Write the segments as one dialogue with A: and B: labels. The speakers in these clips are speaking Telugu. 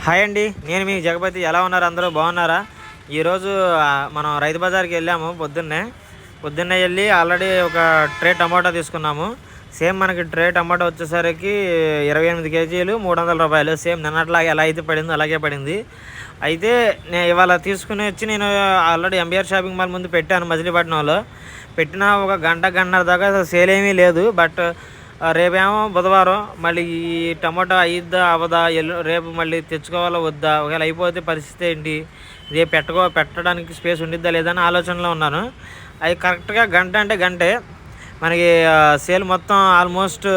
A: హాయ్ అండి, నేను మీ జగపతి. ఎలా ఉన్నారు? అందరూ బాగున్నారా? ఈరోజు మనం రైతు బజార్కి వెళ్ళాము. పొద్దున్నే వెళ్ళి ఆల్రెడీ ఒక ట్రే టమాటా తీసుకున్నాము. సేమ్ మనకి ట్రే టమాటా వచ్చేసరికి 28 కేజీలు 300 రూపాయలు. సేమ్ నిన్నట్లాగా ఎలా అయితే పడిందో అలాగే పడింది. అయితే నేను ఇవాళ తీసుకుని వచ్చి నేను ఆల్రెడీ ఎంబీఆర్ షాపింగ్ మాల్ ముందు పెట్టాను మచిలీపట్నంలో. పెట్టిన ఒక గంటన్నర దాకా సేల్ ఏమీ లేదు. బట్ రేపేమో బుధవారం, మళ్ళీ ఈ టమాటా అయిద్దా అవదా, రేపు మళ్ళీ తెచ్చుకోవాలా వద్దా, ఒకవేళ అయిపోతే పరిస్థితి ఏంటి, రేపు పెట్టడానికి స్పేస్ ఉండిద్దా లేదా అని ఆలోచనలో ఉన్నాను. అది కరెక్ట్గా గంట అంటే గంటే మనకి సేల్ మొత్తం ఆల్మోస్ట్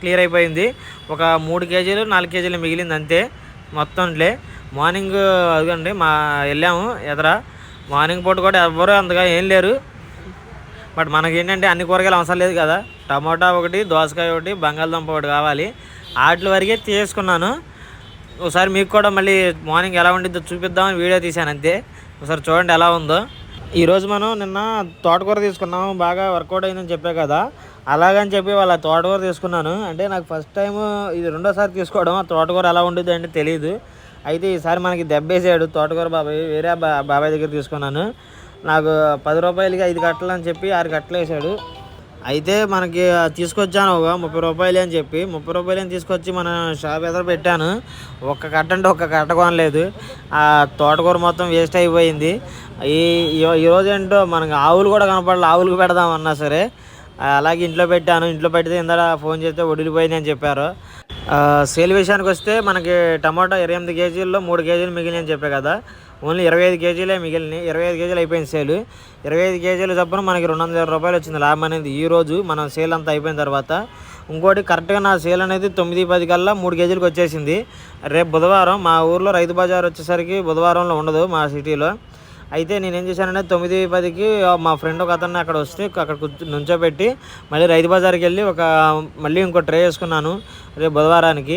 A: క్లియర్ అయిపోయింది. ఒక 3 కేజీలు 4 కేజీలు మిగిలింది అంతే మొత్తంలో. మార్నింగ్ అదిగండి వెళ్ళాము ఎదరా. మార్నింగ్ పూట కూడా ఎవ్వరూ అంతగా ఏం లేరు. బట్ మనకి ఏంటంటే అన్ని కూరగాయలు అవసరం లేదు కదా. టమాటా ఒకటి, దోసకాయ ఒకటి, బంగాళదుంప ఒకటి కావాలి. వాటి వరకే తీసుకున్నాను. ఒకసారి మీకు కూడా మళ్ళీ మార్నింగ్ ఎలా ఉండిద్దో చూపిద్దామని వీడియో తీశాను అంతే. ఒకసారి చూడండి ఎలా ఉందో. ఈరోజు మనం నిన్న తోటకూర తీసుకున్నాము. బాగా వర్కౌట్ అయిందని చెప్పే కదా, అలాగని చెప్పి వాళ్ళ తోటకూర తీసుకున్నాను. అంటే నాకు ఫస్ట్ టైం ఇది రెండోసారి తీసుకోవడం. ఆ తోటకూర ఎలా ఉండిద్ది అంటే తెలియదు. అయితే ఈసారి మనకి దెబ్బేసాడు తోటకూర బాబాయ్. వేరే బాబాయ్ దగ్గర తీసుకున్నాను. నాకు 10 రూపాయలకి 5 కట్టలు అని చెప్పి 6 కట్టలు వేసాడు. అయితే మనకి తీసుకొచ్చాను ఒక 30 రూపాయలు అని చెప్పి. 30 రూపాయలు అని తీసుకొచ్చి మన షాప్ ఎదురు పెట్టాను. ఒక్క కట్ట అంటే ఒక్క కట్ట కొనలేదు. ఆ తోటకూర మొత్తం వేస్ట్ అయిపోయింది. ఈరోజు ఏంటో మనకి ఆవులు కూడా కనపడాలి. ఆవులకు పెడదామన్నా సరే అలాగే ఇంట్లో పెట్టాను. ఇంట్లో పెడితే ఇందా ఫోన్ చేస్తే వడిలిపోయింది అని చెప్పారు. సేల్ విషయానికి వస్తే మనకి టమాటా 28 కేజీల్లో 3 కేజీలు మిగిలిన అని చెప్పే కదా. ఓన్లీ 25 కేజీలే మిగిలినాయి. 25 కేజీలు అయిపోయింది సేల్. 25 కేజీలు చొప్పున మనకి 200 రూపాయలు వచ్చింది లాభం అనేది ఈరోజు మనం సేల్ అంతా అయిపోయిన తర్వాత. ఇంకోటి కరెక్ట్గా నా సేల్ అనేది 9-10 కల్లా 3 కేజీలకు వచ్చేసింది. రేపు బుధవారం మా ఊర్లో రైతు బజార్ వచ్చేసరికి బుధవారంలో ఉండదు మా సిటీలో. అయితే నేను ఏం చేశానంటే 9-10కి మా ఫ్రెండ్ ఒక అతన్ని అక్కడ వస్తే అక్కడ నుంచోబెట్టి మళ్ళీ రైతు బజార్కి వెళ్ళి మళ్ళీ ఇంకో ట్రే వేసుకున్నాను. రేపు బుధవారానికి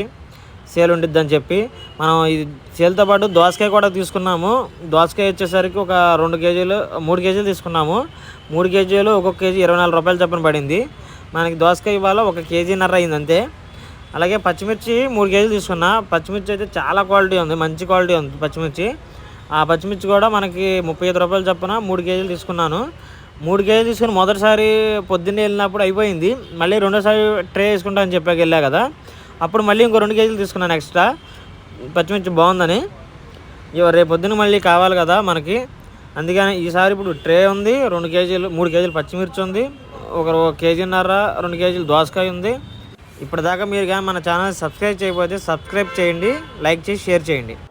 A: సేల్ ఉండిద్దని చెప్పి. మనం ఇది సేల్తో పాటు దోసకాయ కూడా తీసుకున్నాము. దోసకాయ వచ్చేసరికి ఒక 2 కేజీలు 3 కేజీలు తీసుకున్నాము. 3 కేజీలు ఒక్కొక్క కేజీ 24 రూపాయలు చొప్పున పడింది. మనకి దోసకాయ ఇవాళ 1 కేజీన్నర అయింది అంతే. అలాగే పచ్చిమిర్చి 3 కేజీలు తీసుకున్నా. పచ్చిమిర్చి అయితే చాలా క్వాలిటీ ఉంది, మంచి క్వాలిటీ ఉంది పచ్చిమిర్చి. ఆ పచ్చిమిర్చి కూడా మనకి 35 రూపాయలు చొప్పున 3 కేజీలు తీసుకున్నాను. 3 కేజీలు తీసుకుని మొదటిసారి పొద్దున్నే వెళ్ళినప్పుడు అయిపోయింది. మళ్ళీ రెండోసారి ట్రే వేసుకుంటా అని చెప్పాక వెళ్ళా కదా, అప్పుడు మళ్ళీ ఇంకో 2 కేజీలు తీసుకున్నాను ఎక్స్ట్రా. పచ్చిమిర్చి బాగుందని. రేపు పొద్దున్న మళ్ళీ కావాలి కదా మనకి, అందుకని ఈసారి ఇప్పుడు ట్రే ఉంది. 2 కేజీలు 3 కేజీలు పచ్చిమిర్చి ఉంది. ఒక కేజీన్నర 2 కేజీలు దోసకాయ ఉంది. ఇప్పటిదాకా మీరు కానీ మన ఛానల్ సబ్స్క్రైబ్ చేయకపోతే సబ్స్క్రైబ్ చేయండి, లైక్ చేసి షేర్ చేయండి.